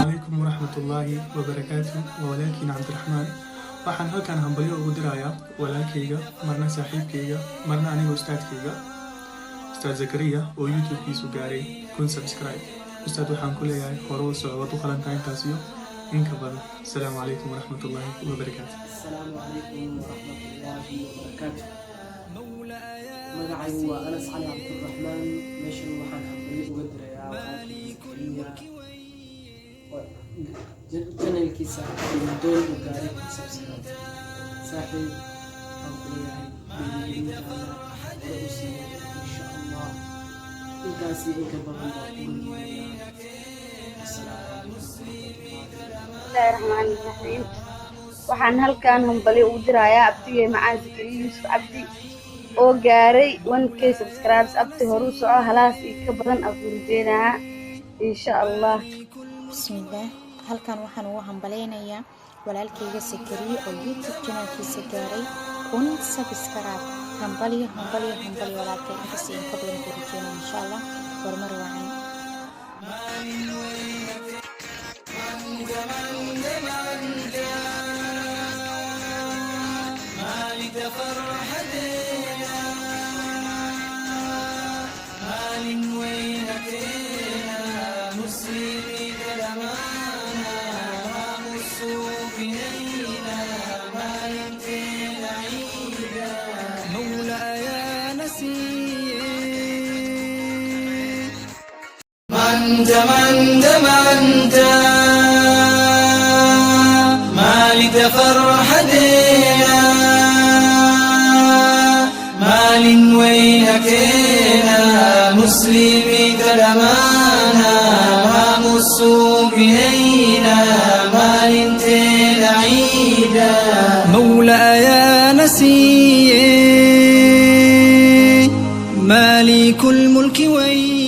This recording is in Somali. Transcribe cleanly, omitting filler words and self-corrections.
عليكم ورحمة الله وبركاته ولكن عبد الرحمن waxaan halkan hambalyo ugu dirayaa walaalkayga marna saaxiibkayga marna aniga ustaadkayga ustaad Zakariya oo YouTube-kiisu gaaray 1000 subscribe ustaad waxaan ku leeyahay hore u socod u qalantaa intaas iyo in ka badan assalaamu calaykum waraxmatullaahi wabarakaatuh السلام عليكم ورحمة الله وبركاته. مقعي هو أنس علي عبد الرحمن ماشي وحان حملي وقدر يا جنة الكيسة من دول وقاري سبسكرايب صاحب حملي بيدي على رؤوسي إن شاء الله إنكاسي إنك بغير بسم الله الرحمن الرحيم waxaan halkan hambali ugu dirayaa abtigay macaan Zakariya Yuusuf Cabdi oo gaaray 1k subscribers abti horu soco halaas ka badan abuurdeena insha Allah. bismillah halkan waxaan ugu hambaleynayaa walaalkayga Zakariya oo YouTube channelkiisa gaaray 1000 subscribe hambali walaalkay inkaas in ka badan abuurdeena insha Allah horumar wacan فرحتنا مال وينتنا مسلمي كلمانا ومسوق إلينا مال تينا عيدا مولاي يا نسير من مالك فرحتنا مال وينكنا مسلمي كلمانا ومسوق إلينا مال تينا عيدا مولاي يا نسير مالك الملك وين